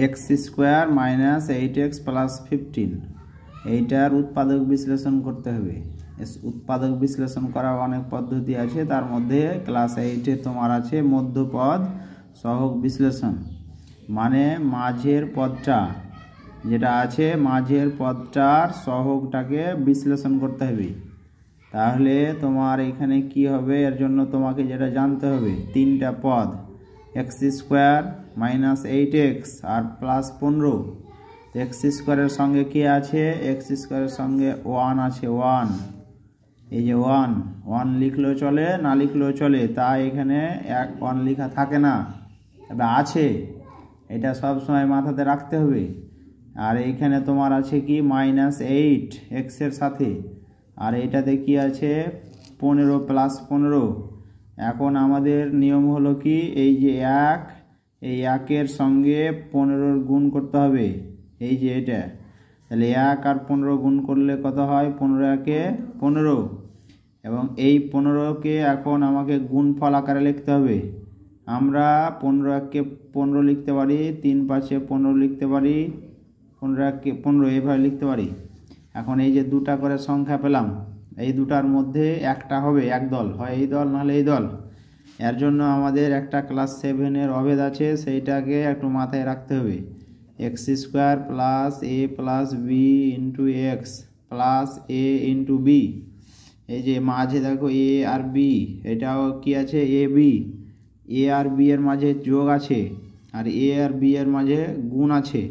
X square minus 8x plus 15 এইটার উৎপাদক বিশ্লেষণ করতে হবে। উৎপাদক বিশ্লেষণ করার অনেক পদ্ধতি আছে, তার মধ্যে ক্লাস 8-এ তোমার আছে মধ্যপদ সহগ বিশ্লেষণ, মানে মাঝের পদটা যেটা আছে মাঝের পদটার সহগটাকে বিশ্লেষণ করতে হবে। তাহলে তোমার এখানে কি হবে, এর জন্য তোমাকে যেটা জানতে হবে তিনটা পদ এক্স স্কোয়ার মাইনাস 8x আর প্লাস 15। এক্স স্কোয়ারের সঙ্গে কি আছে, এক্স স্কোয়ারের সঙ্গে 1 আছে, 1 এই যে 1 লিখলেও চলে না লিখলেও চলে, তাই এখানে 1 লেখা থাকে না, তবে আছে, এটা সব সময় মাথাতে রাখতে হবে। আর এইখানে তোমার আছে কি মাইনাস 8 এক্সের সাথে, আর এটাতে কি আছে 15 প্লাস 15। এখন আমাদের নিয়ম হলো কি, এই যে 1 এই 1-এর সঙ্গে 15 গুণ করতে হবে, এই যে এটা, তাহলে 1 আর 15 গুণ করলে কত হয় 15 একে 15, এবং এই 15কে এখন আমাকে গুণফল আকারে লিখতে হবে। আমরা 15 একে 15 লিখতে পারি, 3 5-এ 15 লিখতে পারি, 15 একে 15 এইভাবে লিখতে পারি। এখন এই যে দুটা করে সংখ্যা পেলাম, এই দুটার মধ্যে একটা হবে এক দল, হয় এই দল নাহলে এই দল। এর জন্য আমাদের একটা ক্লাস 7-এর অভেদ আছে, সেইটাকে একটু মাথায় রাখতে হবে। X square plus a plus b into x plus a into b. এই যে মাঝে দেখো এ আর বি, এটাও কি আছে A B, A R B এর মাঝে যোগ আছে, আর এ আর বি এর মাঝে গুণ আছে।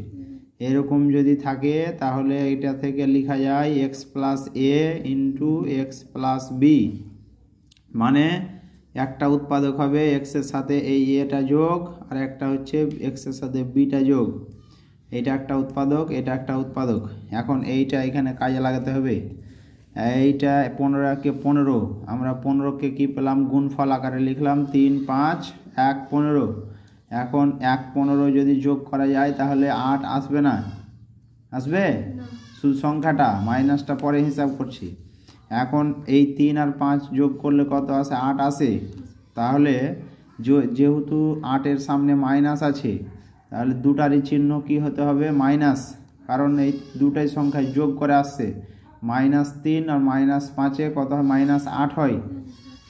এরকম যদি থাকে তাহলে এটা থেকে লেখা যায় x plus a into x plus B, মানে একটা উৎপাদক হবে এক্সের সাথে এই এটা যোগ, আর একটা হচ্ছে এক্সের সাথে বিটা যোগ। এটা একটা উৎপাদক, এটা একটা উৎপাদক। এখন এইটা এখানে কাজে লাগাতে হবে। এইটা 15 একে 15, আমরা 15কে কি পেলাম গুণফল আকারে লিখলাম 3 5 1 15। এখন 1 15 যদি যোগ করা যায় তাহলে 8 আসবে না, আসবে শুধু সংখ্যাটা, মাইনাসটা পরে হিসাব করছি। এখন এই 3 আর 5 যোগ করলে কত আসে 8 আসে। তাহলে যেহেতু 8-এর সামনে মাইনাস আছে, তাহলে দুটারই চিহ্ন কি হতে হবে মাইনাস, কারণ এই দুটাই সংখ্যা যোগ করে আসছে। -3 আর -5-এ কত হয় -8 হয়।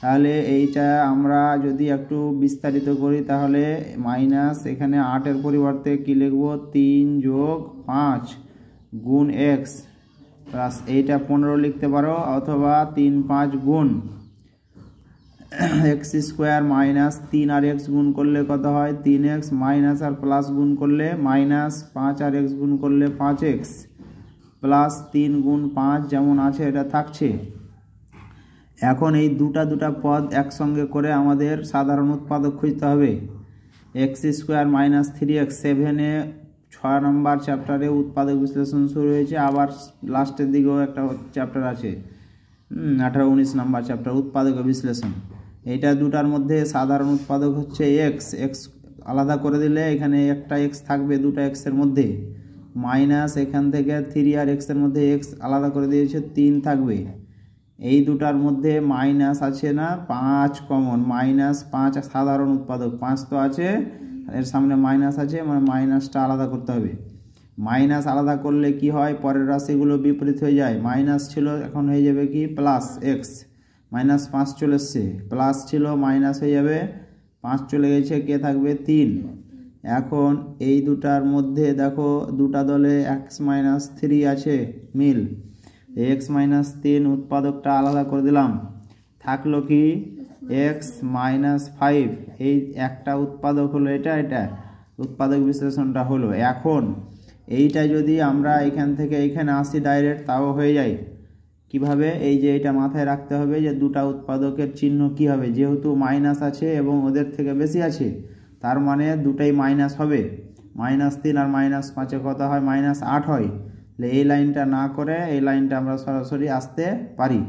তাহলে এইটা আমরা যদি একটু বিস্তারিত করি তাহলে মাইনাস এখানে 8-এর পরিবর্তে কি লিখব 3 যোগ 5 গুণ এক্স প্লাস এইটা 15 লিখতে পারো, অথবা 3 5 গুণ এক্স স্কোয়ার মাইনাস 3 আর এক্স গুণ করলে কত হয় 3x, মাইনাস আর প্লাস গুণ করলে -5 আর এক্স গুণ করলে 5x প্লাস 3 গুণ 5 যেমন আছে এটা থাকছে। এখন এই দুটা পদ একসঙ্গে করে আমাদের সাধারণ উৎপাদক খুঁজতে হবে। এক্স স্কোয়ার মাইনাস 3x 7-এ 6 নম্বর চ্যাপ্টারে উৎপাদক বিশ্লেষণ শুরু হয়েছে, আবার লাস্টের দিকেও একটা চ্যাপ্টার আছে 18 19 নম্বর চ্যাপ্টার উৎপাদক বিশ্লেষণ। এইটা দুটার মধ্যে সাধারণ উৎপাদক হচ্ছে এক্স, এক্স আলাদা করে দিলে এখানে একটা এক্স থাকবে দুটা এক্সের মধ্যে, মাইনাস এখান থেকে 3 আর এক্সের মধ্যে এক্স আলাদা করে দিয়েছে 3 থাকবে। এই দুটার মধ্যে মাইনাস আছে না 5 কমন, -5 সাধারণ উৎপাদক, 5 তো আছে, এর সামনে মাইনাস আছে, মানে মাইনাসটা আলাদা করতে হবে। মাইনাস আলাদা করলে কি হয় পরের রাশিগুলো বিপরীত হয়ে যায়, মাইনাস ছিল এখন হয়ে যাবে কি প্লাস এক্স, -5 চলে এসছে, প্লাস ছিল মাইনাস হয়ে যাবে 5 চলে গেছে, কে থাকবে 3। এখন এই দুটার মধ্যে দেখো দুটা দলে x-3 আছে মিল, x-3 উৎপাদকটা আলাদা করে দিলাম, থাকলো কি x-5। এই একটা উৎপাদক হলো এটা, এটা উৎপাদক বিশ্লেষণটা হলো। এখন এইটা যদি আমরা এখান থেকে এখানে আসি ডাইরেক্ট তাও হয়ে যায়। কিভাবে, এই যে এটা মাথায় রাখতে হবে যে দুটা উৎপাদকের চিহ্ন কি হবে, যেহেতু মাইনাস আছে এবং ওদের থেকে বেশি আছে তার মানে দুটাই মাইনাস হবে। -3 আর -5-এ কত হয় -8 হয়। এই লাইনটা না করে এই লাইনটা আমরা সরাসরি আসতে পারি।